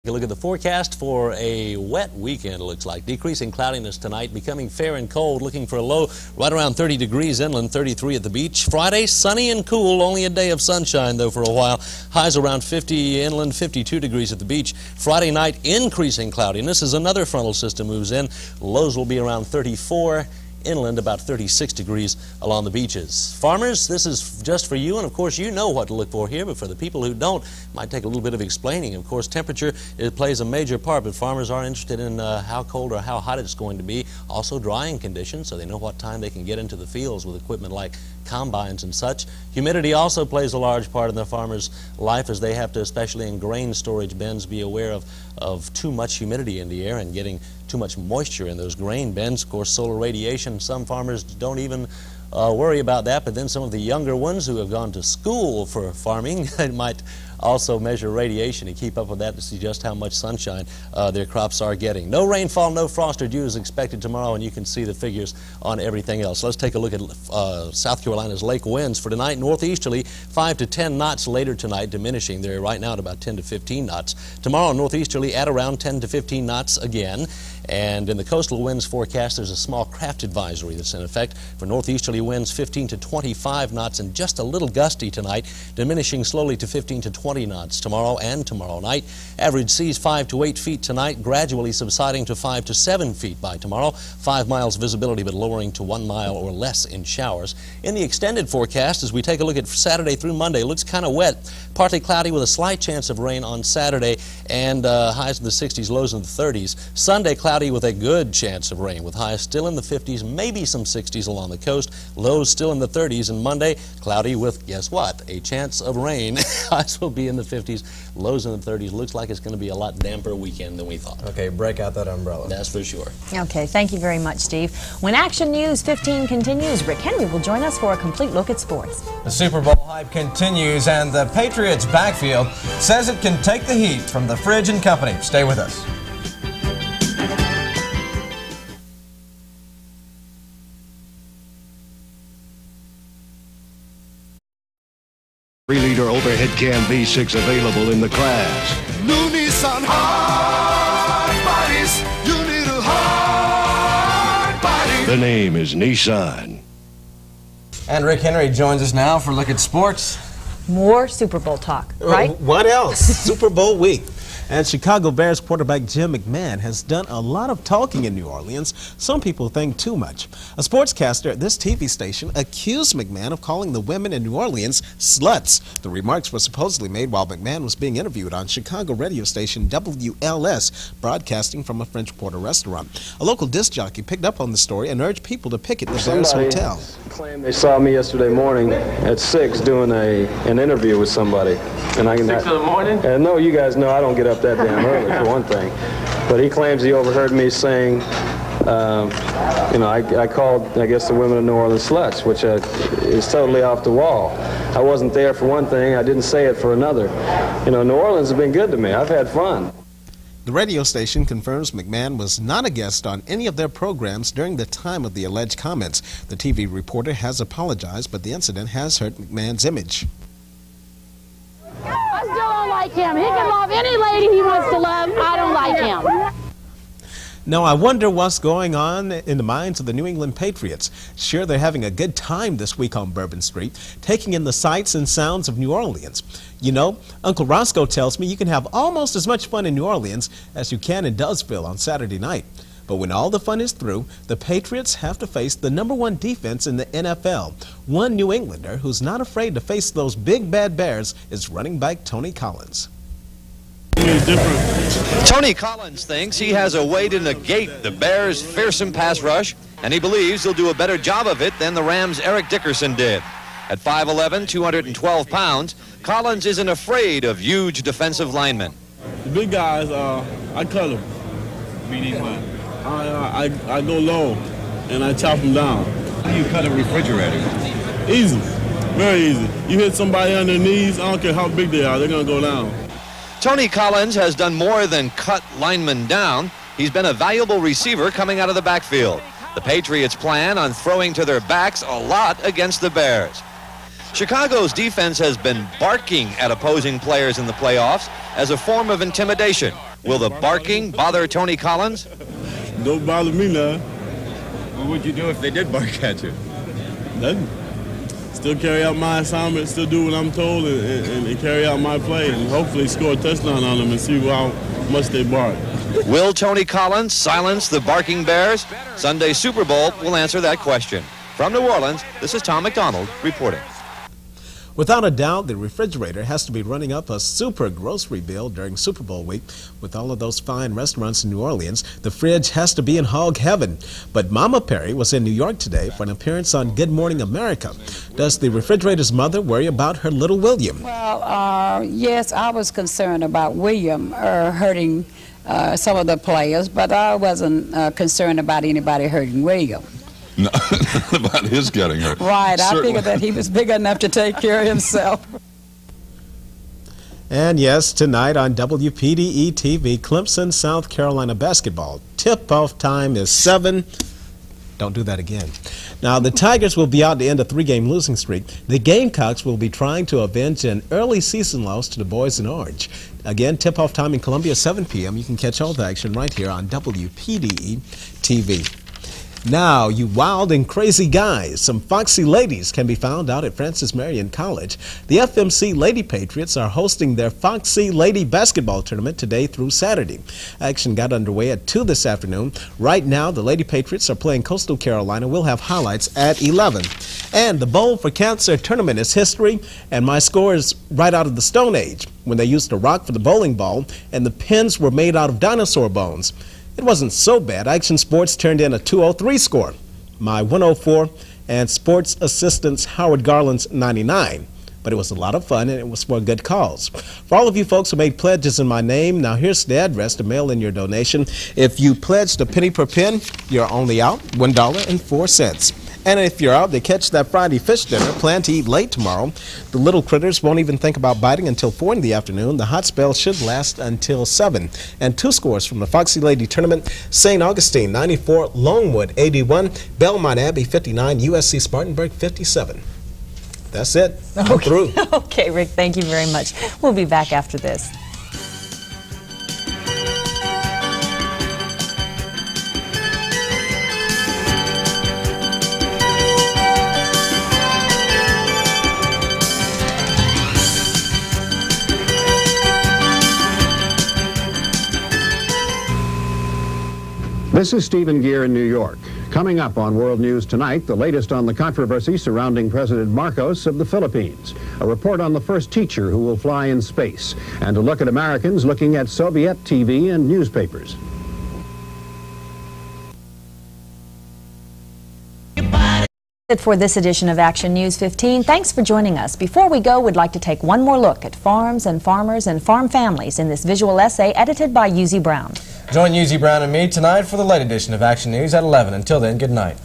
Take a look at the forecast for a wet weekend, it looks like. Decreasing cloudiness tonight, becoming fair and cold, looking for a low right around 30 degrees inland, 33 at the beach. Friday, sunny and cool, only a day of sunshine, though, for a while. Highs around 50 inland, 52 degrees at the beach. Friday night, increasing cloudiness as another frontal system moves in. Lows will be around 34. Inland, about 36 degrees along the beaches. Farmers, this is just for you, and of course you know what to look for here, but for the people who don't, it might take a little bit of explaining. Of course, temperature, it plays a major part, but farmers are interested in how cold or how hot it's going to be. Also drying conditions, so they know what time they can get into the fields with equipment like combines and such. Humidity also plays a large part in the farmer's life, as they have to, especially in grain storage bins, be aware of too much humidity in the air and getting too much moisture in those grain bins. Of course, solar radiation, some farmers don't even worry about that, but then some of the younger ones who have gone to school for farming might also measure radiation to keep up with that, to see just how much sunshine their crops are getting. No rainfall, no frost or dew is expected tomorrow, and you can see the figures on everything else. Let's take a look at South Carolina's lake winds for tonight. Northeasterly 5 to 10 knots later tonight, diminishing. They're right now at about 10 to 15 knots. Tomorrow, northeasterly at around 10 to 15 knots again. And in the coastal winds forecast, there's a small craft advisory that's in effect for northeasterly winds 15 to 25 knots and just a little gusty tonight, diminishing slowly to 15 to 20 knots tomorrow and tomorrow night. Average seas 5 to 8 feet tonight, gradually subsiding to 5 to 7 feet by tomorrow. 5 miles visibility, but lowering to 1 mile or less in showers. In the extended forecast, as we take a look at Saturday through Monday, it looks kind of wet. Partly cloudy with a slight chance of rain on Saturday, and highs in the 60s, lows in the 30s. Sunday, cloudy with a good chance of rain, with highs still in the 50s, maybe some 60s along the coast, lows still in the 30s. And Monday, cloudy with, guess what, a chance of rain. Highs will be in the 50s, lows in the 30s. Looks like it's going to be a lot damper weekend than we thought. Okay, break out that umbrella. That's for sure. Okay, thank you very much, Steve. When Action News 15 continues, Rick Henry will join us for a complete look at sports. The Super Bowl hype continues, and the Patriots backfield says it can take the heat from the Fridge and Company. Stay with us. Three-liter overhead can V6 available in the class. New Nissan hard bodies. You need a hard body. The name is Nissan. And Rick Henry joins us now for a look at sports. More Super Bowl talk, right? What else? Super Bowl week. And Chicago Bears quarterback Jim McMahon has done a lot of talking in New Orleans. Some people think too much. A sportscaster at this TV station accused McMahon of calling the women in New Orleans sluts. The remarks were supposedly made while McMahon was being interviewed on Chicago radio station WLS, broadcasting from a French Quarter restaurant. A local disc jockey picked up on the story and urged people to picket the Bears hotel. Claimed they saw me yesterday morning at 6 doing an interview with somebody. And 6 in the morning? No, you guys know I don't get up that damn early, for one thing. But he claims he overheard me saying, I called, I guess, the women of New Orleans sluts, which is totally off the wall. I wasn't there for one thing. I didn't say it for another. New Orleans has been good to me. I've had fun. The radio station confirms McMahon was not a guest on any of their programs during the time of the alleged comments. The TV reporter has apologized, but the incident has hurt McMahon's image. I still don't like him. He can love any lady he wants to love. I don't like him. Now, I wonder what's going on in the minds of the New England Patriots. Sure, they're having a good time this week on Bourbon Street, taking in the sights and sounds of New Orleans. You know, Uncle Roscoe tells me you can have almost as much fun in New Orleans as you can in Dudesville on Saturday night. But when all the fun is through, the Patriots have to face the #1 defense in the NFL. One New Englander who's not afraid to face those big bad Bears is running back Tony Collins. Tony Collins thinks he has a way to negate the Bears' fearsome pass rush, and he believes he'll do a better job of it than the Rams' Eric Dickerson did. At 5'11", 212 pounds, Collins isn't afraid of huge defensive linemen. The big guys, I cut them. Meaning what? I go low, and I chop them down. How do you cut a refrigerator? Easy, very easy. You hit somebody on their knees, I don't care how big they are, they're going to go down. Tony Collins has done more than cut linemen down. He's been a valuable receiver coming out of the backfield. The Patriots plan on throwing to their backs a lot against the Bears. Chicago's defense has been barking at opposing players in the playoffs as a form of intimidation. Will the barking bother Tony Collins? Don't bother me now. What would you do if they did bark at you? Nothing. Still carry out my assignment, still do what I'm told, and carry out my play, and hopefully score a touchdown on them and see how much they bark. Will Tony Collins silence the barking Bears? Sunday's Super Bowl will answer that question. From New Orleans, this is Tom McDonald reporting. Without a doubt, the refrigerator has to be running up a super grocery bill during Super Bowl week. With all of those fine restaurants in New Orleans, the fridge has to be in hog heaven. But Mama Perry was in New York today for an appearance on Good Morning America. Does the refrigerator's mother worry about her little William? Well, yes, I was concerned about William hurting some of the players, but I wasn't concerned about anybody hurting William. No, about his getting hurt. Right, I figured that he was big enough to take care of himself. And yes, tonight on WPDE TV, Clemson, South Carolina basketball. Tip-off time is 7. Don't do that again. Now, the Tigers will be out to end a 3-game losing streak. The Gamecocks will be trying to avenge an early season loss to the Boys in Orange. Again, tip-off time in Columbia, 7 p.m. You can catch all the action right here on WPDE TV. Now, you wild and crazy guys, some foxy ladies can be found out at Francis Marion College. The FMC Lady Patriots are hosting their Foxy Lady Basketball Tournament today through Saturday. Action got underway at 2 this afternoon. Right now, the Lady Patriots are playing Coastal Carolina. We'll have highlights at 11. And the Bowl for Cancer Tournament is history, and my score is right out of the Stone Age, when they used a rock for the bowling ball, and the pins were made out of dinosaur bones. It wasn't so bad. Action Sports turned in a 203 score. My 104 and sports assistants Howard Garland's 99. But it was a lot of fun, and it was for a good cause. For all of you folks who made pledges in my name, now here's the address to mail in your donation. If you pledged a penny per pin, you're only out $1.04. And if you're out to catch that Friday fish dinner, plan to eat late tomorrow. The little critters won't even think about biting until 4 in the afternoon. The hot spell should last until 7. And 2 scores from the Foxy Lady Tournament: St. Augustine 94, Longwood 81, Belmont Abbey 59, USC Spartanburg 57. That's it. I'm through. Okay, Rick, thank you very much. We'll be back after this. This is Stephen Gear in New York. Coming up on World News Tonight, the latest on the controversy surrounding President Marcos of the Philippines, a report on the first teacher who will fly in space, and a look at Americans looking at Soviet TV and newspapers. For this edition of Action News 15. Thanks for joining us. Before we go, we'd like to take one more look at farms and farmers and farm families in this visual essay edited by Yuzi Brown. Join Yuzi Brown and me tonight for the late edition of Action News at 11. Until then, good night.